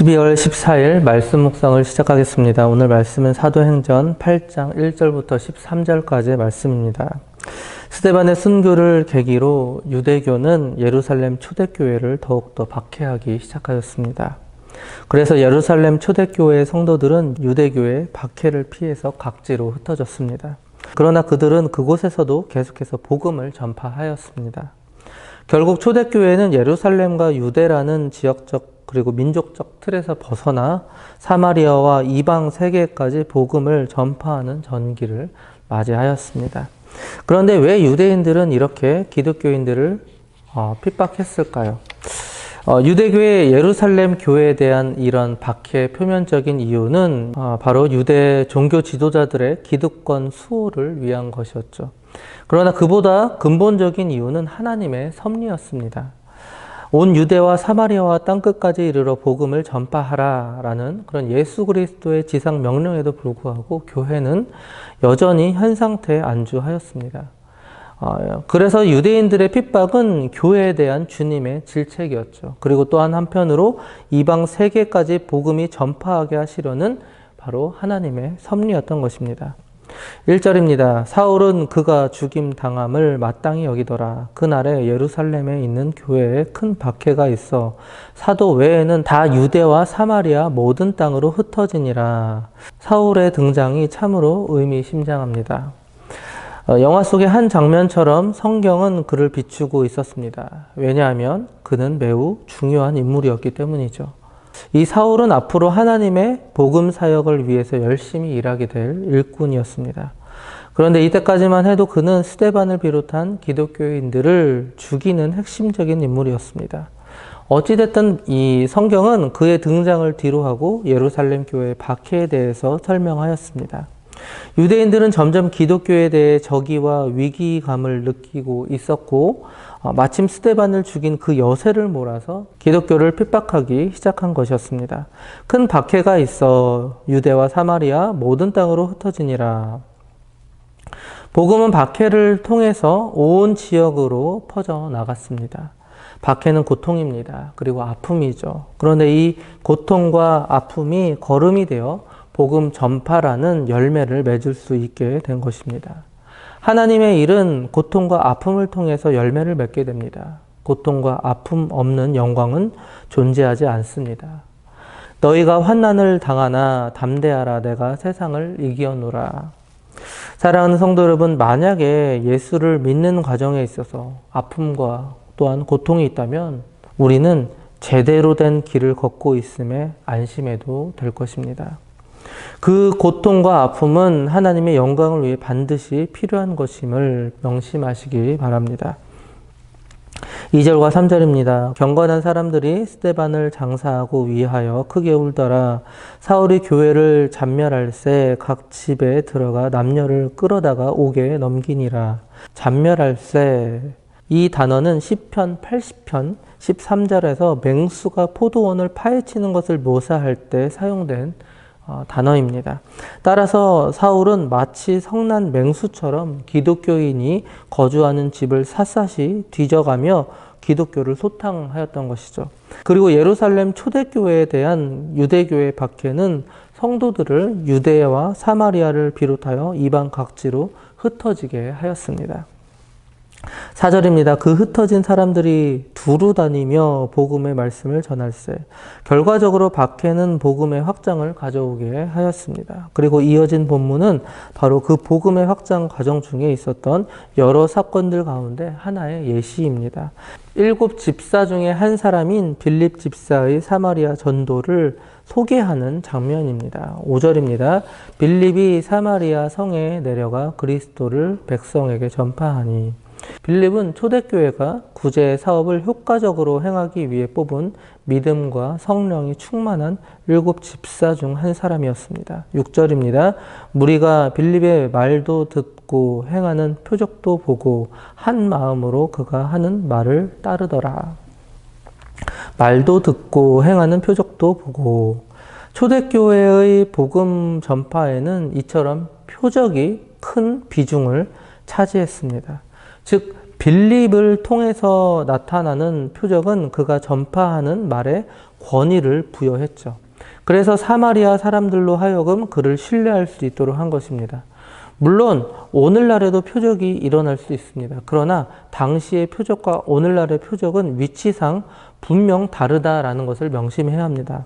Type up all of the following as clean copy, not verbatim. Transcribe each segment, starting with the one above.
12월 14일 말씀 묵상을 시작하겠습니다. 오늘 말씀은 사도행전 8장 1절부터 13절까지의 말씀입니다. 스데반의 순교를 계기로 유대교는 예루살렘 초대교회를 더욱더 박해하기 시작하였습니다. 그래서 예루살렘 초대교회의 성도들은 유대교의 박해를 피해서 각지로 흩어졌습니다. 그러나 그들은 그곳에서도 계속해서 복음을 전파하였습니다. 결국 초대교회는 예루살렘과 유대라는 지역적 그리고 민족적 틀에서 벗어나 사마리아와 이방 세계까지 복음을 전파하는 전기를 맞이하였습니다. 그런데 왜 유대인들은 이렇게 기독교인들을 핍박했을까요? 유대교의 예루살렘 교회에 대한 이런 박해의 표면적인 이유는 바로 유대 종교 지도자들의 기득권 수호를 위한 것이었죠. 그러나 그보다 근본적인 이유는 하나님의 섭리였습니다. 온 유대와 사마리아와 땅끝까지 이르러 복음을 전파하라라는 그런 예수 그리스도의 지상 명령에도 불구하고 교회는 여전히 현 상태에 안주하였습니다. 그래서 유대인들의 핍박은 교회에 대한 주님의 질책이었죠. 그리고 또한 한편으로 이방 세계까지 복음이 전파하게 하시려는 바로 하나님의 섭리였던 것입니다. 1절입니다. 사울은 그가 죽임 당함을 마땅히 여기더라. 그날에 예루살렘에 있는 교회에 큰 박해가 있어 사도 외에는 다 유대와 사마리아 모든 땅으로 흩어지니라. 사울의 등장이 참으로 의미심장합니다. 영화 속의 한 장면처럼 성경은 그를 비추고 있었습니다. 왜냐하면 그는 매우 중요한 인물이었기 때문이죠. 이 사울은 앞으로 하나님의 복음 사역을 위해서 열심히 일하게 될 일꾼이었습니다. 그런데 이때까지만 해도 그는 스데반을 비롯한 기독교인들을 죽이는 핵심적인 인물이었습니다. 어찌됐든 이 성경은 그의 등장을 뒤로하고 예루살렘 교회의 박해에 대해서 설명하였습니다. 유대인들은 점점 기독교에 대해 적의와 위기감을 느끼고 있었고 마침 스데반을 죽인 그 여세를 몰아서 기독교를 핍박하기 시작한 것이었습니다. 큰 박해가 있어 유대와 사마리아 모든 땅으로 흩어지니라. 복음은 박해를 통해서 온 지역으로 퍼져나갔습니다. 박해는 고통입니다. 그리고 아픔이죠. 그런데 이 고통과 아픔이 거름이 되어 복음 전파라는 열매를 맺을 수 있게 된 것입니다. 하나님의 일은 고통과 아픔을 통해서 열매를 맺게 됩니다. 고통과 아픔 없는 영광은 존재하지 않습니다. 너희가 환난을 당하나 담대하라. 내가 세상을 이기었노라. 사랑하는 성도 여러분, 만약에 예수를 믿는 과정에 있어서 아픔과 또한 고통이 있다면 우리는 제대로 된 길을 걷고 있음에 안심해도 될 것입니다. 그 고통과 아픔은 하나님의 영광을 위해 반드시 필요한 것임을 명심하시기 바랍니다. 2절과 3절입니다. 경건한 사람들이 스데반을 장사하고 위하여 크게 울더라. 사울이 교회를 잔멸할새 각 집에 들어가 남녀를 끌어다가 옥에 넘기니라. 잔멸할새, 이 단어는 시편 80편 13절에서 맹수가 포도원을 파헤치는 것을 묘사할 때 사용된 단어입니다. 따라서 사울은 마치 성난 맹수처럼 기독교인이 거주하는 집을 샅샅이 뒤져가며 기독교를 소탕하였던 것이죠. 그리고 예루살렘 초대교회에 대한 유대교의 박해는 성도들을 유대와 사마리아를 비롯하여 이방 각지로 흩어지게 하였습니다. 4절입니다. 그 흩어진 사람들이 두루 다니며 복음의 말씀을 전할세. 결과적으로 박해는 복음의 확장을 가져오게 하였습니다. 그리고 이어진 본문은 바로 그 복음의 확장 과정 중에 있었던 여러 사건들 가운데 하나의 예시입니다. 7 집사 중에 한 사람인 빌립 집사의 사마리아 전도를 소개하는 장면입니다. 5절입니다. 빌립이 사마리아 성에 내려가 그리스도를 백성에게 전파하니. 빌립은 초대교회가 구제 사업을 효과적으로 행하기 위해 뽑은 믿음과 성령이 충만한 7 집사 중 한 사람이었습니다. 6절입니다. 무리가 빌립의 말도 듣고 행하는 표적도 보고 한 마음으로 그가 하는 말을 따르더라. 말도 듣고 행하는 표적도 보고. 초대교회의 복음 전파에는 이처럼 표적이 큰 비중을 차지했습니다. 즉 빌립을 통해서 나타나는 표적은 그가 전파하는 말에 권위를 부여했죠. 그래서 사마리아 사람들로 하여금 그를 신뢰할 수 있도록 한 것입니다. 물론 오늘날에도 표적이 일어날 수 있습니다. 그러나 당시의 표적과 오늘날의 표적은 위치상 분명 다르다라는 것을 명심해야 합니다.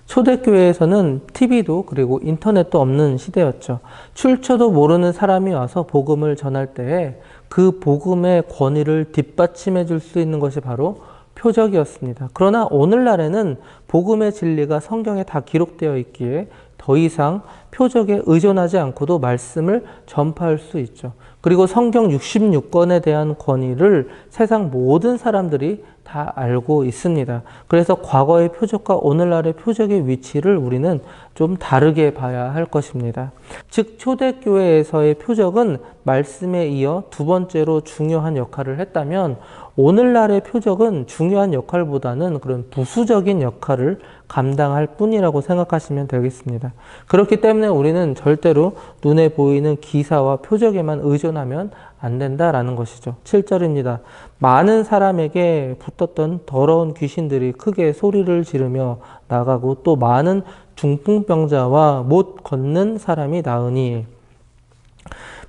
초대교회에서는 TV도 그리고 인터넷도 없는 시대였죠. 출처도 모르는 사람이 와서 복음을 전할 때에 그 복음의 권위를 뒷받침해 줄 수 있는 것이 바로 표적이었습니다. 그러나 오늘날에는 복음의 진리가 성경에 다 기록되어 있기에 더 이상 표적에 의존하지 않고도 말씀을 전파할 수 있죠. 그리고 성경 66권에 대한 권위를 세상 모든 사람들이 다 알고 있습니다. 그래서 과거의 표적과 오늘날의 표적의 위치를 우리는 좀 다르게 봐야 할 것입니다. 즉 초대교회에서의 표적은 말씀에 이어 두 번째로 중요한 역할을 했다면 오늘날의 표적은 중요한 역할보다는 그런 부수적인 역할을 감당할 뿐이라고 생각하시면 되겠습니다. 그렇기 때문에 우리는 절대로 눈에 보이는 기사와 표적에만 의존하면 안 된다라는 것이죠. 7절입니다. 많은 사람에게 붙었던 더러운 귀신들이 크게 소리를 지르며 나가고 또 많은 중풍병자와 못 걷는 사람이 나으니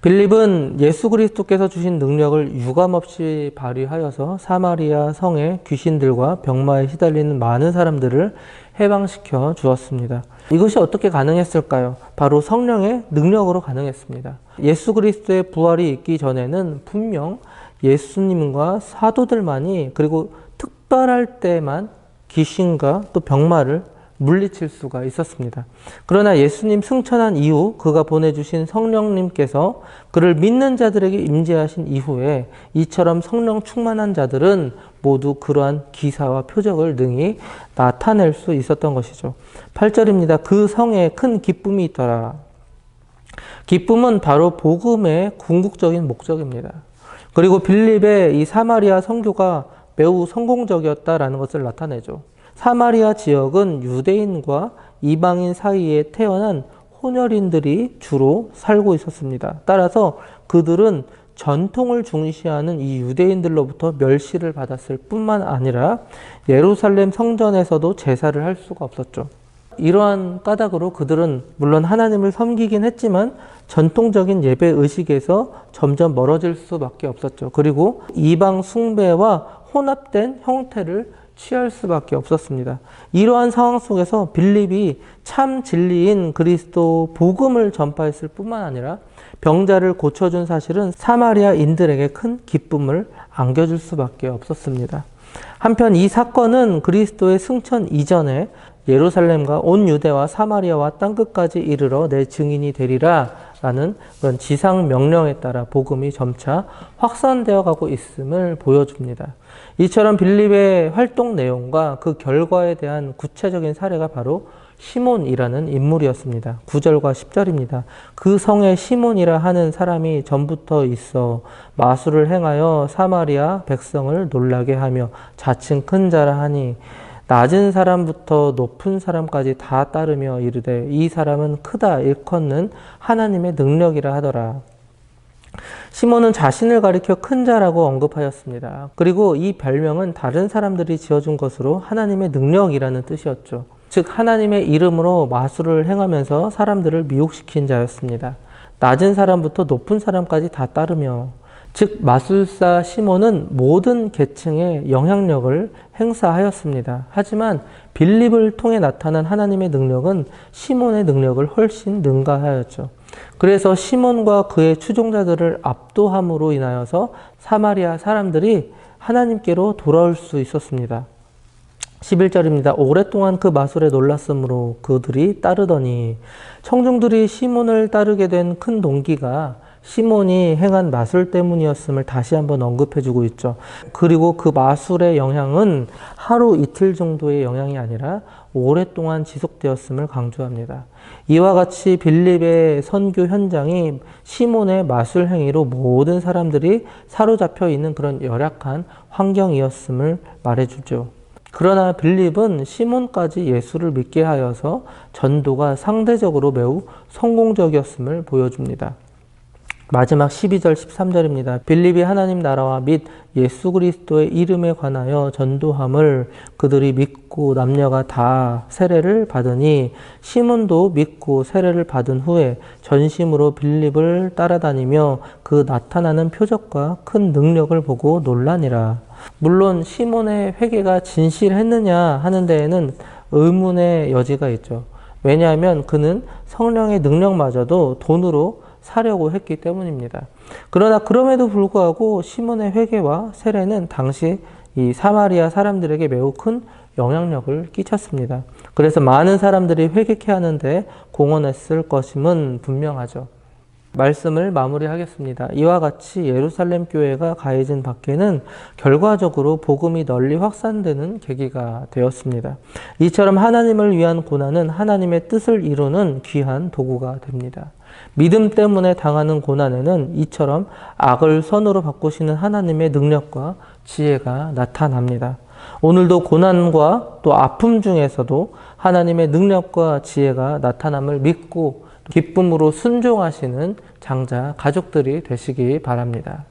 빌립은 예수 그리스도께서 주신 능력을 유감없이 발휘하여서 사마리아 성의 귀신들과 병마에 시달리는 많은 사람들을 해방시켜 주었습니다. 이것이 어떻게 가능했을까요? 바로 성령의 능력으로 가능했습니다. 예수 그리스도의 부활이 있기 전에는 분명 예수님과 사도들만이 그리고 특별할 때만 귀신과 또 병마를 물리칠 수가 있었습니다. 그러나 예수님 승천한 이후 그가 보내주신 성령님께서 그를 믿는 자들에게 임재하신 이후에 이처럼 성령 충만한 자들은 모두 그러한 기사와 표적을 능히 나타낼 수 있었던 것이죠. 8절입니다. 그 성에 큰 기쁨이 있더라. 기쁨은 바로 복음의 궁극적인 목적입니다. 그리고 빌립의 이 사마리아 선교가 매우 성공적이었다라는 것을 나타내죠. 사마리아 지역은 유대인과 이방인 사이에 태어난 혼혈인들이 주로 살고 있었습니다. 따라서 그들은 전통을 중시하는 이 유대인들로부터 멸시를 받았을 뿐만 아니라 예루살렘 성전에서도 제사를 할 수가 없었죠. 이러한 까닭으로 그들은 물론 하나님을 섬기긴 했지만 전통적인 예배 의식에서 점점 멀어질 수밖에 없었죠. 그리고 이방 숭배와 혼합된 형태를 취할 수밖에 없었습니다. 이러한 상황 속에서 빌립이 참 진리인 그리스도 복음을 전파했을 뿐만 아니라 병자를 고쳐준 사실은 사마리아인들에게 큰 기쁨을 안겨줄 수밖에 없었습니다. 한편 이 사건은 그리스도의 승천 이전에 예루살렘과 온 유대와 사마리아와 땅끝까지 이르러 내 증인이 되리라 라는 그런 지상 명령에 따라 복음이 점차 확산되어 가고 있음을 보여줍니다. 이처럼 빌립의 활동 내용과 그 결과에 대한 구체적인 사례가 바로 시몬이라는 인물이었습니다. 9절과 10절입니다. 그 성에 시몬이라 하는 사람이 전부터 있어 마술을 행하여 사마리아 백성을 놀라게 하며 자칭 큰 자라 하니 낮은 사람부터 높은 사람까지 다 따르며 이르되 이 사람은 크다 일컫는 하나님의 능력이라 하더라. 시몬은 자신을 가리켜 큰 자라고 언급하였습니다. 그리고 이 별명은 다른 사람들이 지어준 것으로 하나님의 능력이라는 뜻이었죠. 즉 하나님의 이름으로 마술을 행하면서 사람들을 미혹시킨 자였습니다. 낮은 사람부터 높은 사람까지 다 따르며 즉 마술사 시몬은 모든 계층에 영향력을 행사하였습니다. 하지만 빌립을 통해 나타난 하나님의 능력은 시몬의 능력을 훨씬 능가하였죠. 그래서 시몬과 그의 추종자들을 압도함으로 인하여서 사마리아 사람들이 하나님께로 돌아올 수 있었습니다. 11절입니다. 오랫동안 그 마술에 놀랐으므로 그들이 따르더니 청중들이 시몬을 따르게 된 큰 동기가 시몬이 행한 마술 때문이었음을 다시 한번 언급해주고 있죠. 그리고 그 마술의 영향은 하루 이틀 정도의 영향이 아니라 오랫동안 지속되었음을 강조합니다. 이와 같이 빌립의 선교 현장이 시몬의 마술 행위로 모든 사람들이 사로잡혀 있는 그런 열악한 환경이었음을 말해주죠. 그러나 빌립은 시몬까지 예수를 믿게 하여서 전도가 상대적으로 매우 성공적이었음을 보여줍니다. 마지막 12절, 13절입니다. 빌립이 하나님 나라와 및 예수 그리스도의 이름에 관하여 전도함을 그들이 믿고 남녀가 다 세례를 받으니 시몬도 믿고 세례를 받은 후에 전심으로 빌립을 따라다니며 그 나타나는 표적과 큰 능력을 보고 놀라니라. 물론 시몬의 회개가 진실했느냐 하는 데에는 의문의 여지가 있죠. 왜냐하면 그는 성령의 능력마저도 돈으로 사려고 했기 때문입니다. 그러나 그럼에도 불구하고 시몬의 회개와 세례는 당시 이 사마리아 사람들에게 매우 큰 영향력을 끼쳤습니다. 그래서 많은 사람들이 회개케 하는데 공헌했을 것임은 분명하죠. 말씀을 마무리하겠습니다. 이와 같이 예루살렘 교회가 가해진 밖에는 결과적으로 복음이 널리 확산되는 계기가 되었습니다. 이처럼 하나님을 위한 고난은 하나님의 뜻을 이루는 귀한 도구가 됩니다. 믿음 때문에 당하는 고난에는 이처럼 악을 선으로 바꾸시는 하나님의 능력과 지혜가 나타납니다. 오늘도 고난과 또 아픔 중에서도 하나님의 능력과 지혜가 나타남을 믿고 기쁨으로 순종하시는 장자 가족들이 되시기 바랍니다.